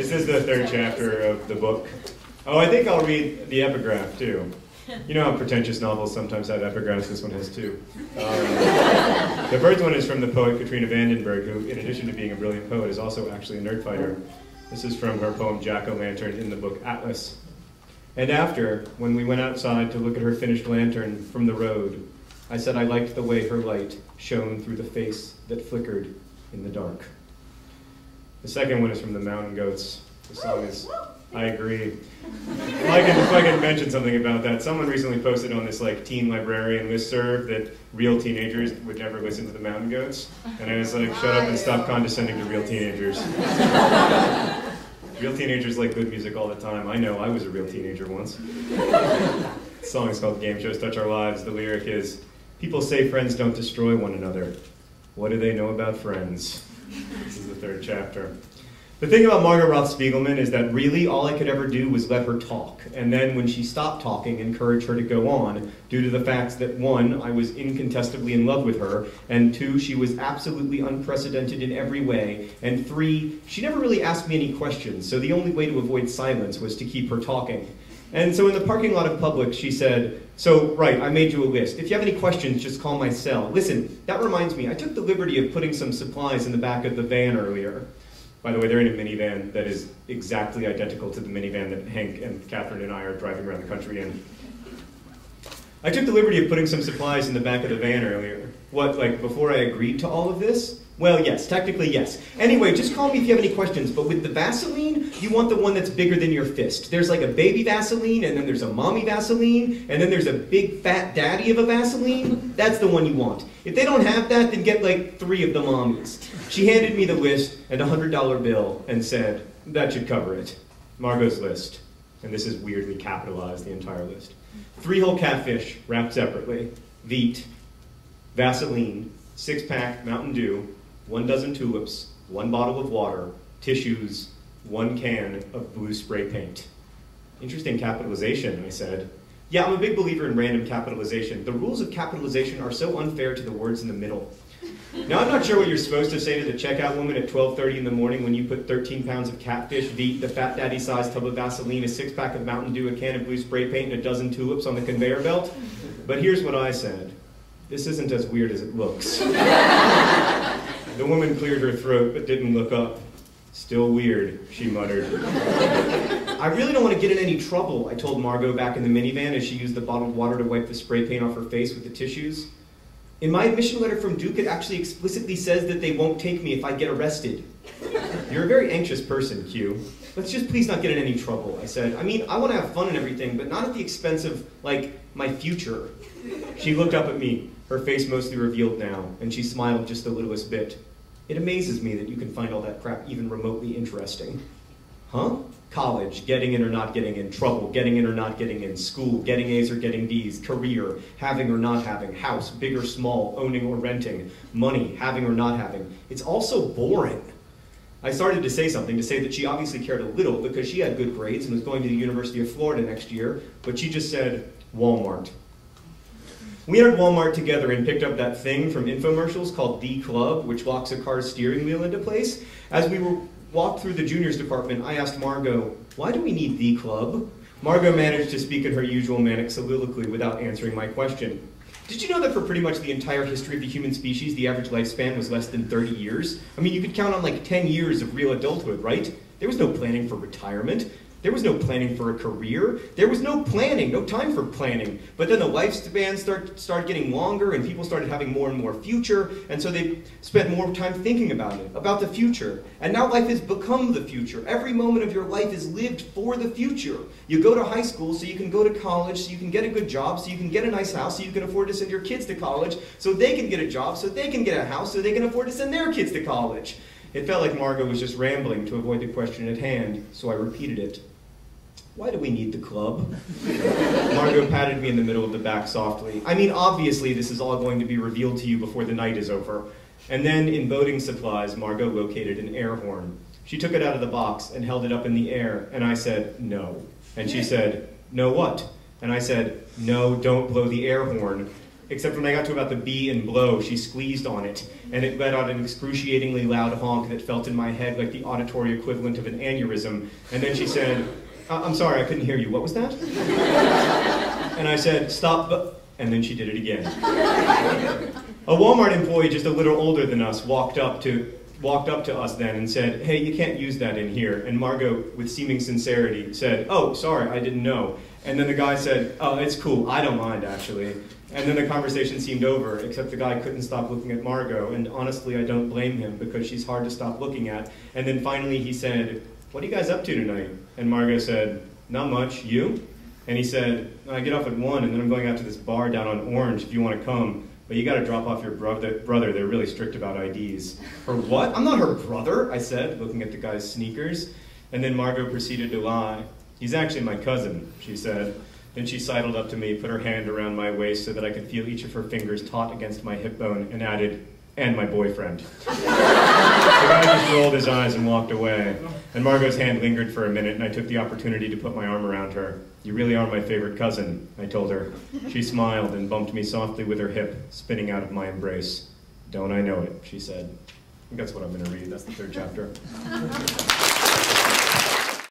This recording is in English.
This is the third chapter of the book. Oh, I think I'll read the epigraph, too. You know how pretentious novels sometimes have epigraphs? This one has two. The first one is from the poet Katrina Vandenberg, who, in addition to being a brilliant poet, is also actually a nerd fighter. This is from her poem Jack-O-Lantern in the book Atlas. And after, when we went outside to look at her finished lantern from the road, I said I liked the way her light shone through the face that flickered in the dark. The second one is from the Mountain Goats. The song is I Agree. If I can mention something about that, someone recently posted on this teen librarian listserv that real teenagers would never listen to the Mountain Goats. And I was like, shut up and stop condescending to real teenagers. Real teenagers like good music all the time. I know, I was a real teenager once. The song is called Game Shows Touch Our Lives. The lyric is, people say friends don't destroy one another. What do they know about friends? This is the third chapter. The thing about Margot Roth Spiegelman is that really all I could ever do was let her talk. And then when she stopped talking, encourage her to go on, due to the facts that one, I was incontestably in love with her, and two, she was absolutely unprecedented in every way, and three, she never really asked me any questions, so the only way to avoid silence was to keep her talking. And so in the parking lot of Publix, she said, so, right, I made you a list. If you have any questions, just call my cell. Listen, that reminds me, I took the liberty of putting some supplies in the back of the van earlier. By the way, they're in a minivan that is exactly identical to the minivan that Hank and Catherine and I are driving around the country in. I took the liberty of putting some supplies in the back of the van earlier. What, before I agreed to all of this? Well, yes, technically yes. Anyway, just call me if you have any questions, but with the Vaseline, you want the one that's bigger than your fist. There's a baby Vaseline, and then there's a mommy Vaseline, and then there's a big fat daddy of a Vaseline. That's the one you want. If they don't have that, then get 3 of the mommies. She handed me the list and a $100 bill and said, that should cover it. Margot's list. And this is weirdly capitalized, the entire list. 3 whole catfish, wrapped separately. Veet. Vaseline. 6-pack Mountain Dew. 1 dozen tulips. 1 bottle of water. Tissues. 1 can of blue spray paint. Interesting capitalization, I said. Yeah, I'm a big believer in random capitalization. The rules of capitalization are so unfair to the words in the middle. Now, I'm not sure what you're supposed to say to the checkout woman at 12:30 in the morning when you put 13 pounds of catfish, Veet, the fat daddy-sized tub of Vaseline, a 6-pack of Mountain Dew, a can of blue spray paint, and a dozen tulips on the conveyor belt. But here's what I said. This isn't as weird as it looks. The woman cleared her throat but didn't look up. Still weird, she muttered. I really don't want to get in any trouble, I told Margot back in the minivan as she used the bottled water to wipe the spray paint off her face with the tissues. In my admission letter from Duke, it actually explicitly says that they won't take me if I get arrested. You're a very anxious person, Q. Let's just please not get in any trouble, I said. I mean, I want to have fun and everything, but not at the expense of, my future. She looked up at me, her face mostly revealed now, and she smiled just the littlest bit. It amazes me that you can find all that crap even remotely interesting. Huh? College, getting in or not getting in, trouble, getting in or not getting in, school, getting A's or getting D's, career, having or not having, house, big or small, owning or renting, money, having or not having. It's all so boring. I started to say something, to say that she obviously cared a little because she had good grades and was going to the University of Florida next year, but she just said, Walmart. We entered Walmart together and picked up that thing from infomercials called The Club, which locks a car's steering wheel into place. As we walked through the juniors department, I asked Margot, why do we need The Club? Margot managed to speak in her usual manic soliloquy without answering my question. Did you know that for pretty much the entire history of the human species, the average lifespan was less than 30 years? I mean, you could count on 10 years of real adulthood, right? There was no planning for retirement. There was no planning for a career. There was no planning, no time for planning. But then the lifespan started getting longer and people started having more and more future, and so they spent more time thinking about it, about the future. And now life has become the future. Every moment of your life is lived for the future. You go to high school so you can go to college, so you can get a good job, so you can get a nice house, so you can afford to send your kids to college, so they can get a job, so they can get a house, so they can afford to send their kids to college. It felt like Margot was just rambling to avoid the question at hand, so I repeated it. Why do we need the club? Margot patted me in the middle of the back softly. I mean, obviously, this is all going to be revealed to you before the night is over. And then, in boating supplies, Margot located an air horn. She took it out of the box and held it up in the air, and I said, no. And she said, no what? And I said, no, don't blow the air horn. except when I got to about the B in blow, she squeezed on it, and it let out an excruciatingly loud honk that felt in my head like the auditory equivalent of an aneurysm. And then she said, I'm sorry, I couldn't hear you. What was that? And I said, stop, and then she did it again. A Walmart employee just a little older than us walked up to us then and said, hey, you can't use that in here. And Margot, with seeming sincerity, said, oh, sorry, I didn't know. And then the guy said, oh, it's cool, I don't mind, actually. And then the conversation seemed over, except the guy couldn't stop looking at Margot, and honestly, I don't blame him, because she's hard to stop looking at. And then finally he said, what are you guys up to tonight? And Margot said, not much, you? And he said, I get off at 1, and then I'm going out to this bar down on Orange if you want to come. But you got to drop off your brother. They're really strict about IDs. Her what? I'm not her brother, I said, looking at the guy's sneakers. And then Margot proceeded to lie. He's actually my cousin, she said. Then she sidled up to me, put her hand around my waist so that I could feel each of her fingers taut against my hip bone, and added, and my boyfriend. The guy just rolled his eyes and walked away. And Margot's hand lingered for a minute, and I took the opportunity to put my arm around her. You really are my favorite cousin, I told her. She smiled and bumped me softly with her hip, spinning out of my embrace. Don't I know it, she said. I think that's what I'm going to read. That's the 3rd chapter.